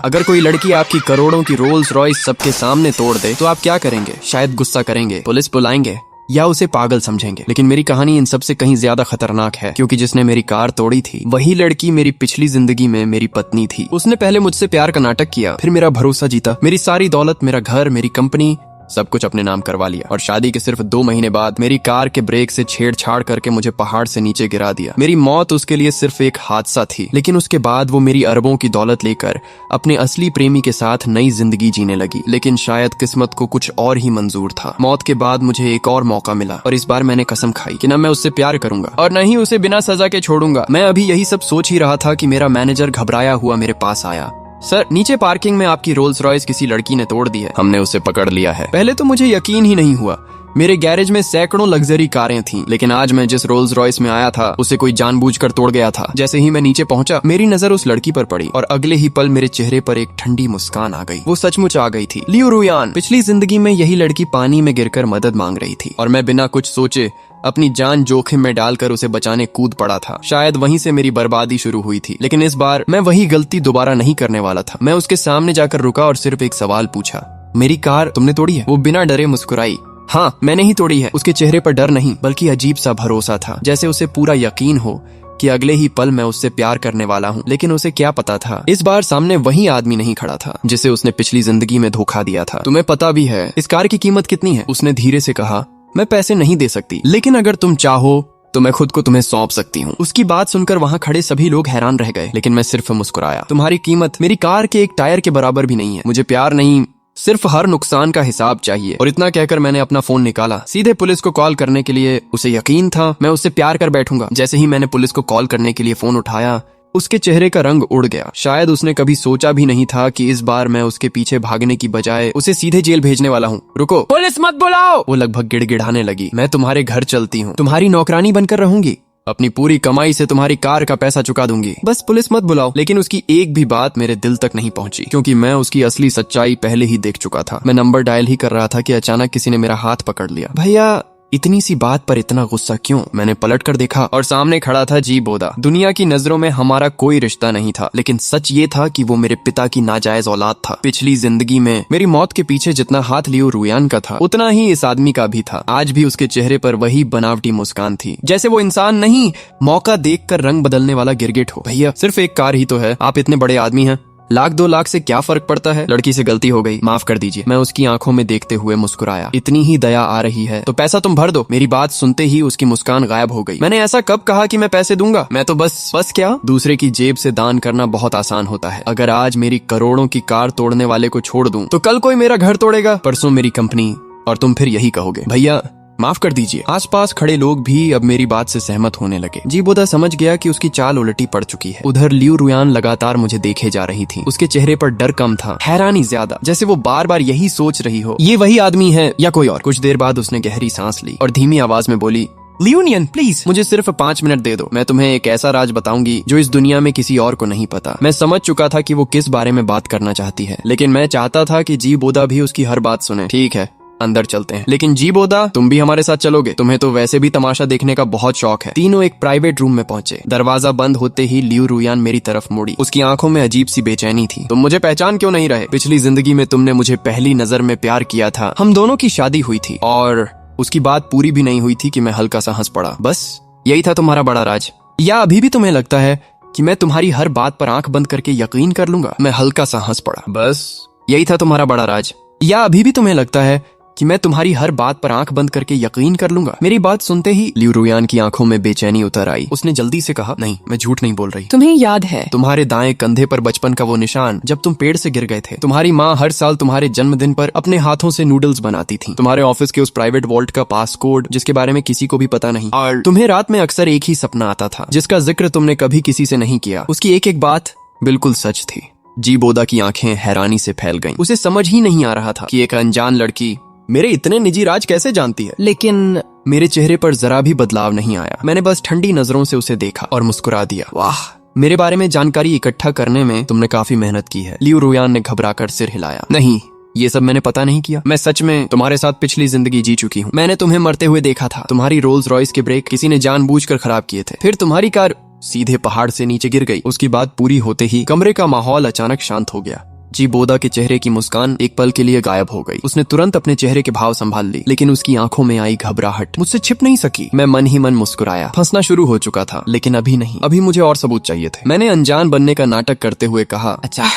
अगर कोई लड़की आपकी करोड़ों की रोल्स रॉयस सबके सामने तोड़ दे तो आप क्या करेंगे? शायद गुस्सा करेंगे, पुलिस बुलाएंगे या उसे पागल समझेंगे। लेकिन मेरी कहानी इन सबसे कहीं ज्यादा खतरनाक है, क्योंकि जिसने मेरी कार तोड़ी थी वही लड़की मेरी पिछली जिंदगी में मेरी पत्नी थी। उसने पहले मुझसे प्यार का नाटक किया, फिर मेरा भरोसा जीता, मेरी सारी दौलत, मेरा घर, मेरी कंपनी, सब कुछ अपने नाम करवा लिया और शादी के सिर्फ 2 महीने बाद मेरी कार के ब्रेक से छेड़छाड़ करके मुझे पहाड़ से नीचे गिरा दिया। मेरी मौत उसके लिए सिर्फ एक हादसा थी, लेकिन उसके बाद वो मेरी अरबों की दौलत लेकर अपने असली प्रेमी के साथ नई जिंदगी जीने लगी। लेकिन शायद किस्मत को कुछ और ही मंजूर था। मौत के बाद मुझे एक और मौका मिला और इस बार मैंने कसम खाई कि न मैं उससे प्यार करूंगा और न ही उसे बिना सजा के छोड़ूंगा। मैं अभी यही सब सोच ही रहा था कि मेरा मैनेजर घबराया हुआ मेरे पास आया। सर, नीचे पार्किंग में आपकी रोल्स रॉयस किसी लड़की ने तोड़ दी है। हमने उसे पकड़ लिया है। पहले तो मुझे यकीन ही नहीं हुआ। मेरे गैरेज में सैकड़ों लग्जरी कारें थीं, लेकिन आज मैं जिस रोल्स रॉयस में आया था उसे कोई जानबूझकर तोड़ गया था। जैसे ही मैं नीचे पहुंचा, मेरी नजर उस लड़की पर पड़ी और अगले ही पल मेरे चेहरे पर एक ठंडी मुस्कान आ गई। वो सचमुच आ गई थी, लियू रुयान। पिछली जिंदगी में यही लड़की पानी में गिरकर मदद मांग रही थी और मैं बिना कुछ सोचे अपनी जान जोखिम में डालकर उसे बचाने कूद पड़ा था। शायद वहीं से मेरी बर्बादी शुरू हुई थी, लेकिन इस बार मैं वही गलती दोबारा नहीं करने वाला था। मैं उसके सामने जाकर रुका और सिर्फ एक सवाल पूछा, मेरी कार तुमने तोड़ी है? वो बिना डरे मुस्कुराई, हाँ मैंने ही तोड़ी है। उसके चेहरे पर डर नहीं बल्कि अजीब सा भरोसा था, जैसे उसे पूरा यकीन हो कि अगले ही पल मैं उससे प्यार करने वाला हूँ। लेकिन उसे क्या पता था, इस बार सामने वही आदमी नहीं खड़ा था जिसे उसने पिछली जिंदगी में धोखा दिया था। तुम्हें पता भी है इस कार की कीमत कितनी है? उसने धीरे से कहा, मैं पैसे नहीं दे सकती, लेकिन अगर तुम चाहो तो मैं खुद को तुम्हें सौंप सकती हूँ। उसकी बात सुनकर वहाँ खड़े सभी लोग हैरान रह गए, लेकिन मैं सिर्फ मुस्कुराया। तुम्हारी कीमत मेरी कार के एक टायर के बराबर भी नहीं है। मुझे प्यार नहीं, सिर्फ हर नुकसान का हिसाब चाहिए। और इतना कहकर मैंने अपना फोन निकाला, सीधे पुलिस को कॉल करने के लिए। उसे यकीन था मैं उससे प्यार कर बैठूंगा। जैसे ही मैंने पुलिस को कॉल करने के लिए फोन उठाया, उसके चेहरे का रंग उड़ गया। शायद उसने कभी सोचा भी नहीं था कि इस बार मैं उसके पीछे भागने की बजाय उसे सीधे जेल भेजने वाला हूँ। रुको, पुलिस मत बुलाओ। वो लगभग गिड़गिड़ाने लगी। मैं तुम्हारे घर चलती हूँ, तुम्हारी नौकरानी बनकर रहूंगी, अपनी पूरी कमाई से तुम्हारी कार का पैसा चुका दूंगी, बस पुलिस मत बुलाओ। लेकिन उसकी एक भी बात मेरे दिल तक नहीं पहुंची, क्योंकि मैं उसकी असली सच्चाई पहले ही देख चुका था। मैं नंबर डायल ही कर रहा था कि अचानक किसी ने मेरा हाथ पकड़ लिया। भैया, इतनी सी बात पर इतना गुस्सा क्यों? मैंने पलट कर देखा और सामने खड़ा था जी बोदा। दुनिया की नजरों में हमारा कोई रिश्ता नहीं था, लेकिन सच ये था कि वो मेरे पिता की नाजायज औलाद था। पिछली जिंदगी में मेरी मौत के पीछे जितना हाथ लियो रुयान का था, उतना ही इस आदमी का भी था। आज भी उसके चेहरे पर वही बनावटी मुस्कान थी, जैसे वो इंसान नहीं, मौका देखकर रंग बदलने वाला गिरगिट हो। भैया, सिर्फ एक कार ही तो है, आप इतने बड़े आदमी हैं, 1-2 लाख से क्या फर्क पड़ता है? लड़की से गलती हो गई, माफ कर दीजिए। मैं उसकी आंखों में देखते हुए मुस्कुराया। इतनी ही दया आ रही है तो पैसा तुम भर दो। मेरी बात सुनते ही उसकी मुस्कान गायब हो गई। मैंने ऐसा कब कहा कि मैं पैसे दूंगा? मैं तो बस क्या? दूसरे की जेब से दान करना बहुत आसान होता है। अगर आज मेरी करोड़ों की कार तोड़ने वाले को छोड़ दूं, तो कल कोई मेरा घर तोड़ेगा, परसों मेरी कंपनी, और तुम फिर यही कहोगे, भैया माफ कर दीजिए। आसपास खड़े लोग भी अब मेरी बात से सहमत होने लगे। जी बोदा समझ गया कि उसकी चाल उलटी पड़ चुकी है। उधर लियू रुयान लगातार मुझे देखे जा रही थी। उसके चेहरे पर डर कम था, हैरानी ज्यादा, जैसे वो बार बार यही सोच रही हो, ये वही आदमी है या कोई और। कुछ देर बाद उसने गहरी सांस ली और धीमी आवाज में बोली, लियोनियन प्लीज, मुझे सिर्फ 5 मिनट दे दो। मैं तुम्हें एक ऐसा राज बताऊंगी जो इस दुनिया में किसी और को नहीं पता। मैं समझ चुका था कि वो किस बारे में बात करना चाहती है, लेकिन मैं चाहता था कि जी बोदा भी उसकी हर बात सुने। ठीक है, अंदर चलते हैं। लेकिन जी बोदा, तुम भी हमारे साथ चलोगे? तुम्हें तो वैसे भी तमाशा देखने का बहुत शौक है। तीनों एक प्राइवेट रूम में पहुंचे। दरवाजा बंद होते ही लियू रुयान मेरी तरफ मुड़ी। उसकी आंखों में अजीब सी बेचैनी थी। तुम मुझे पहचान क्यों नहीं रहे? पिछली जिंदगी में तुमने मुझे पहली नजर में प्यार किया था, हम दोनों की शादी हुई थी। और उसकी बात पूरी भी नहीं हुई थी कि मैं हल्का सा हंस पड़ा। बस यही था तुम्हारा बड़ा राज? या अभी भी तुम्हें लगता है कि मैं तुम्हारी हर बात पर आंख बंद करके यकीन कर लूंगा? मैं हल्का सा हंस पड़ा। बस यही था तुम्हारा बड़ा राज? या अभी भी तुम्हें लगता है कि मैं तुम्हारी हर बात पर आंख बंद करके यकीन कर लूंगा? मेरी बात सुनते ही लियू रुयान की आंखों में बेचैनी उतर आई। उसने जल्दी से कहा, नहीं, मैं झूठ नहीं बोल रही। तुम्हें याद है तुम्हारे दाएं कंधे पर बचपन का वो निशान जब तुम पेड़ से गिर गए थे? तुम्हारी माँ हर साल तुम्हारे जन्मदिन पर अपने हाथों से नूडल्स बनाती थी। तुम्हारे ऑफिस के उस प्राइवेट वॉल्ट का पास कोड जिसके बारे में किसी को भी पता नहीं। और तुम्हें रात में अक्सर एक ही सपना आता था जिसका जिक्र तुमने कभी किसी से नहीं किया। उसकी एक एक बात बिल्कुल सच थी। जी बोदा की आंखें हैरानी से फैल गईं। उसे समझ ही नहीं आ रहा था कि एक अनजान लड़की मेरे इतने निजी राज कैसे जानती है। लेकिन मेरे चेहरे पर जरा भी बदलाव नहीं आया। मैंने बस ठंडी नजरों से उसे देखा और मुस्कुरा दिया। वाह, मेरे बारे में जानकारी इकट्ठा करने में तुमने काफी मेहनत की है। लियू रुयान ने घबराकर सिर हिलाया। नहीं, ये सब मैंने पता नहीं किया। मैं सच में तुम्हारे साथ पिछली जिंदगी जी चुकी हूँ। मैंने तुम्हें मरते हुए देखा था। तुम्हारी रोल्स रॉयस के ब्रेक किसी ने जानबूझकर खराब किए थे। फिर तुम्हारी कार सीधे पहाड़ से नीचे गिर गई। उसकी बात पूरी होते ही कमरे का माहौल अचानक शांत हो गया। जी बोदा के चेहरे की मुस्कान एक पल के लिए गायब हो गई। उसने तुरंत अपने चेहरे के भाव संभाल ली, लेकिन उसकी आंखों में आई घबराहट मुझसे छिप नहीं सकी। मैं मन ही मन मुस्कुराया। फंसना शुरू हो चुका था, लेकिन अभी नहीं। अभी मुझे और सबूत चाहिए थे। मैंने अनजान बनने का नाटक करते हुए कहा, अच्छा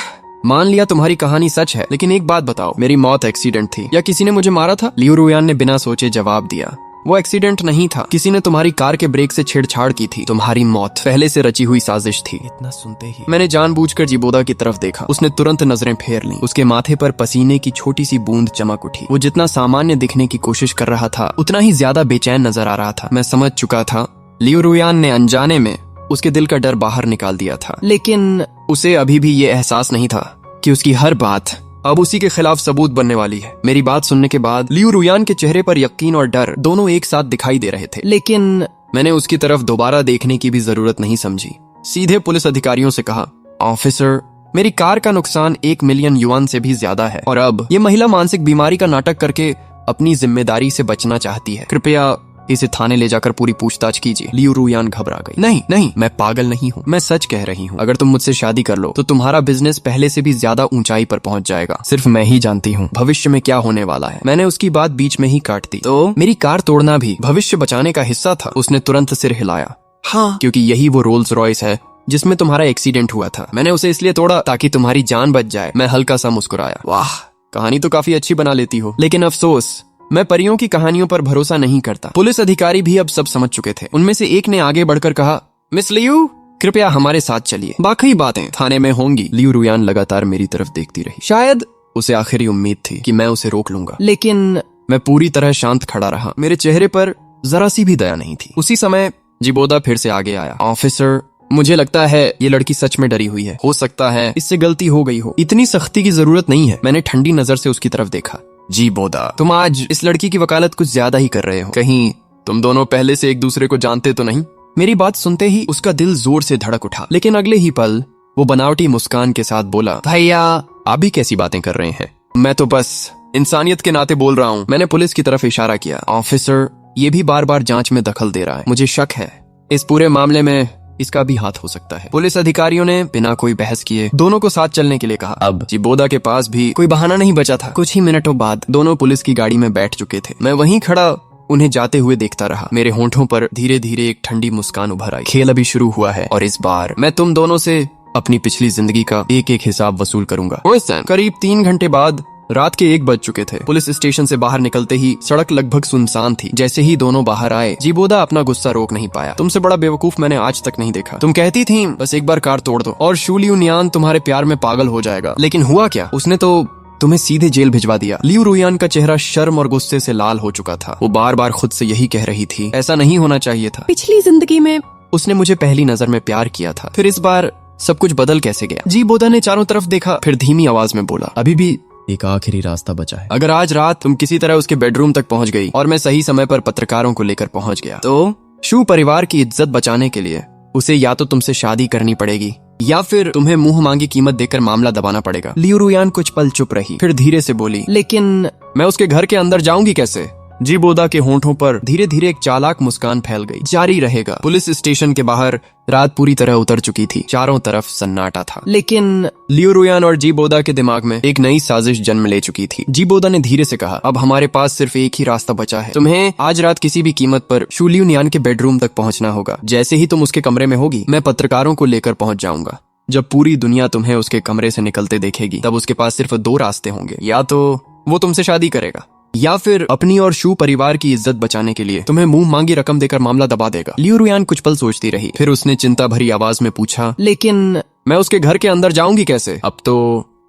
मान लिया तुम्हारी कहानी सच है, लेकिन एक बात बताओ, मेरी मौत एक्सीडेंट थी या किसी ने मुझे मारा था? लियू रुयान ने बिना सोचे जवाब दिया, वो एक्सीडेंट नहीं था। किसी ने तुम्हारी कार के ब्रेक से छेड़छाड़ की थी। तुम्हारी मौत पहले से रची हुई साजिश थी। इतना सुनते ही मैंने जानबूझकर जीबोदा की तरफ देखा। उसने तुरंत नजरें फेर लीं। उसके माथे पर पसीने की छोटी सी बूंद चमक उठी। वो जितना सामान्य दिखने की कोशिश कर रहा था, उतना ही ज्यादा बेचैन नजर आ रहा था। मैं समझ चुका था लियू रुयान ने अनजाने में उसके दिल का डर बाहर निकाल दिया था, लेकिन उसे अभी भी ये एहसास नहीं था कि उसकी हर बात अब उसी के खिलाफ सबूत बनने वाली है। मेरी बात सुनने के बाद लियू रुयान के चेहरे पर यकीन और डर दोनों एक साथ दिखाई दे रहे थे, लेकिन मैंने उसकी तरफ दोबारा देखने की भी जरूरत नहीं समझी। सीधे पुलिस अधिकारियों से कहा, ऑफिसर, मेरी कार का नुकसान 1 मिलियन युआन से भी ज्यादा है और अब ये महिला मानसिक बीमारी का नाटक करके अपनी जिम्मेदारी से बचना चाहती है। कृपया इसे थाने ले जाकर पूरी पूछताछ कीजिए। लियू रुयान घबरा गई। नहीं नहीं, मैं पागल नहीं हूँ, मैं सच कह रही हूँ। अगर तुम मुझसे शादी कर लो तो तुम्हारा बिजनेस पहले से भी ज्यादा ऊंचाई पर पहुँच जाएगा। सिर्फ मैं ही जानती हूँ भविष्य में क्या होने वाला है। मैंने उसकी बात बीच में ही काट दी। तो मेरी कार तोड़ना भी भविष्य बचाने का हिस्सा था। उसने तुरंत सिर हिलाया। हाँ, क्योंकि यही वो रोल्स रॉयस है जिसमें तुम्हारा एक्सीडेंट हुआ था। मैंने उसे इसलिए तोड़ा ताकि तुम्हारी जान बच जाए। मैं हल्का सा मुस्कुराया। वाह, कहानी तो काफी अच्छी बना लेती हो, लेकिन अफसोस मैं परियों की कहानियों पर भरोसा नहीं करता। पुलिस अधिकारी भी अब सब समझ चुके थे। उनमें से एक ने आगे बढ़कर कहा, मिस लियू, कृपया हमारे साथ चलिए। बाकी बातें थाने में होंगी। लियू रुयान लगातार मेरी तरफ देखती रही। शायद उसे आखिरी उम्मीद थी कि मैं उसे रोक लूंगा, लेकिन मैं पूरी तरह शांत खड़ा रहा। मेरे चेहरे पर जरा सी भी दया नहीं थी। उसी समय जीबोदा फिर से आगे आया। ऑफिसर, मुझे लगता है ये लड़की सच में डरी हुई है। हो सकता है इससे गलती हो गई हो। इतनी सख्ती की जरूरत नहीं है। मैंने ठंडी नजर से उसकी तरफ देखा। जी बोदा, तुम आज इस लड़की की वकालत कुछ ज्यादा ही कर रहे हो। कहीं तुम दोनों पहले से एक दूसरे को जानते तो नहीं? मेरी बात सुनते ही उसका दिल जोर से धड़क उठा, लेकिन अगले ही पल वो बनावटी मुस्कान के साथ बोला, भैया आप भी कैसी बातें कर रहे हैं? मैं तो बस इंसानियत के नाते बोल रहा हूँ। मैंने पुलिस की तरफ इशारा किया। ऑफिसर, ये भी बार बार जांच में दखल दे रहा है। मुझे शक है इस पूरे मामले में इसका भी हाथ हो सकता है। पुलिस अधिकारियों ने बिना कोई बहस किए दोनों को साथ चलने के लिए कहा। अब जीबोदा के पास भी कोई बहाना नहीं बचा था। कुछ ही मिनटों बाद दोनों पुलिस की गाड़ी में बैठ चुके थे। मैं वहीं खड़ा उन्हें जाते हुए देखता रहा। मेरे होंठों पर धीरे धीरे एक ठंडी मुस्कान उभर आई। खेल अभी शुरू हुआ है और इस बार मैं तुम दोनों से अपनी पिछली जिंदगी का एक एक हिसाब वसूल करूंगा। करीब 3 घंटे बाद रात के 1 बज चुके थे। पुलिस स्टेशन से बाहर निकलते ही सड़क लगभग सुनसान थी। जैसे ही दोनों बाहर आए, जीबोदा अपना गुस्सा रोक नहीं पाया। तुमसे बड़ा बेवकूफ मैंने आज तक नहीं देखा। तुम कहती थी बस एक बार कार तोड़ दो और शू लियू नियान तुम्हारे प्यार में पागल हो जाएगा, लेकिन हुआ क्या? उसने तो तुम्हें सीधे जेल भिजवा दिया। लियू रुयान का चेहरा शर्म और गुस्से से लाल हो चुका था। वो बार बार खुद से यही कह रही थी, ऐसा नहीं होना चाहिए था। पिछली जिंदगी में उसने मुझे पहली नजर में प्यार किया था, फिर इस बार सब कुछ बदल कैसे गया? जीबोदा ने चारों तरफ देखा, फिर धीमी आवाज में बोला, अभी भी एक आखिरी रास्ता बचा है। अगर आज रात तुम किसी तरह उसके बेडरूम तक पहुंच गई और मैं सही समय पर पत्रकारों को लेकर पहुंच गया, तो शू परिवार की इज्जत बचाने के लिए उसे या तो तुमसे शादी करनी पड़ेगी या फिर तुम्हें मुंह मांगी कीमत देकर मामला दबाना पड़ेगा। लियू रुयान कुछ पल चुप रही, फिर धीरे से बोली, लेकिन मैं उसके घर के अंदर जाऊंगी कैसे? जीबोदा के होंठों पर धीरे धीरे एक चालाक मुस्कान फैल गई। जारी रहेगा। पुलिस स्टेशन के बाहर रात पूरी तरह उतर चुकी थी। चारों तरफ सन्नाटा था, लेकिन लियू रुयान और जीबोदा के दिमाग में एक नई साजिश जन्म ले चुकी थी। जीबोदा ने धीरे से कहा, अब हमारे पास सिर्फ एक ही रास्ता बचा है। तुम्हें आज रात किसी भी कीमत पर शू लियू नियान के बेडरूम तक पहुंचना होगा। जैसे ही तुम उसके कमरे में होगी, मैं पत्रकारों को लेकर पहुंच जाऊंगा। जब पूरी दुनिया तुम्हें उसके कमरे से निकलते देखेगी, तब उसके पास सिर्फ 2 रास्ते होंगे, या तो वो तुमसे शादी करेगा या फिर अपनी और शू परिवार की इज्जत बचाने के लिए तुम्हें मुंह मांगी रकम देकर मामला दबा देगा। लियू रुयान कुछ पल सोचती रही, फिर उसने चिंता भरी आवाज में पूछा, लेकिन मैं उसके घर के अंदर जाऊंगी कैसे? अब तो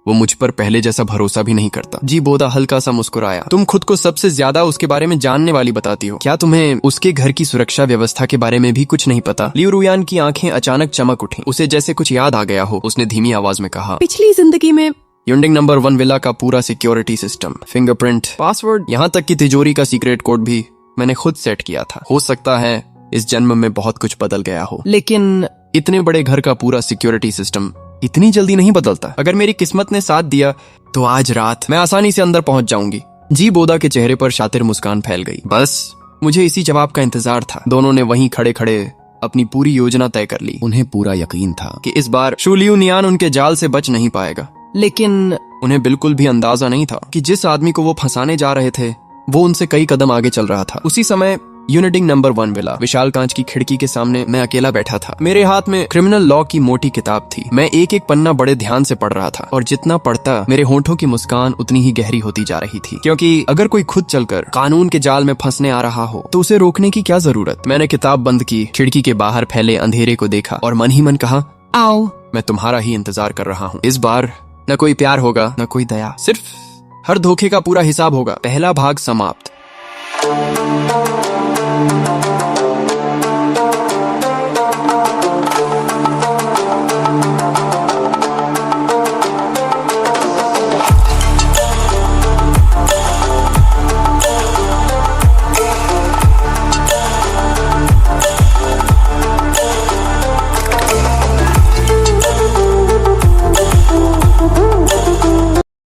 वो मुझ पर पहले जैसा भरोसा भी नहीं करता। जीबोदा हल्का सा मुस्कुराया। तुम खुद को सबसे ज्यादा उसके बारे में जानने वाली बताती हो। क्या तुम्हें उसके घर की सुरक्षा व्यवस्था के बारे में भी कुछ नहीं पता? लियू रुयान की आंखें अचानक चमक उठी। उसे जैसे कुछ याद आ गया हो। उसने धीमी आवाज में कहा, पिछली जिंदगी में यूंडिंग नंबर 1 विला का पूरा सिक्योरिटी सिस्टम, फिंगरप्रिंट, पासवर्ड, यहाँ तक कि तिजोरी का सीक्रेट कोड भी मैंने खुद सेट किया था। हो सकता है इस जन्म में बहुत कुछ बदल गया हो, लेकिन इतने बड़े घर का पूरा सिक्योरिटी सिस्टम इतनी जल्दी नहीं बदलता। अगर मेरी किस्मत ने साथ दिया तो आज रात मैं आसानी से अंदर पहुंच जाऊंगी। जीबोदा के चेहरे पर शातिर मुस्कान फैल गई। बस मुझे इसी जवाब का इंतजार था। दोनों ने वहीं खड़े खड़े अपनी पूरी योजना तय कर ली। उन्हें पूरा यकीन था कि इस बार शू लियू नियान उनके जाल से बच नहीं पाएगा। लेकिन उन्हें बिल्कुल भी अंदाजा नहीं था कि जिस आदमी को वो फंसाने जा रहे थे वो उनसे कई कदम आगे चल रहा था। उसी समय यूनिटिंग नंबर 1 मिला। विशाल कांच की खिड़की के सामने मैं अकेला बैठा था। मेरे हाथ में क्रिमिनल लॉ की मोटी किताब थी। मैं एक एक पन्ना बड़े ध्यान से पढ़ रहा था और जितना पढ़ता मेरे होंठों की मुस्कान उतनी ही गहरी होती जा रही थी, क्योंकि अगर कोई खुद चलकर कानून के जाल में फंसने आ रहा हो तो उसे रोकने की क्या जरूरत। मैंने किताब बंद की, खिड़की के बाहर फैले अंधेरे को देखा और मन ही मन कहा, आओ, मैं तुम्हारा ही इंतजार कर रहा हूँ। इस बार न कोई प्यार होगा न कोई दया, सिर्फ हर धोखे का पूरा हिसाब होगा। पहला भाग समाप्त।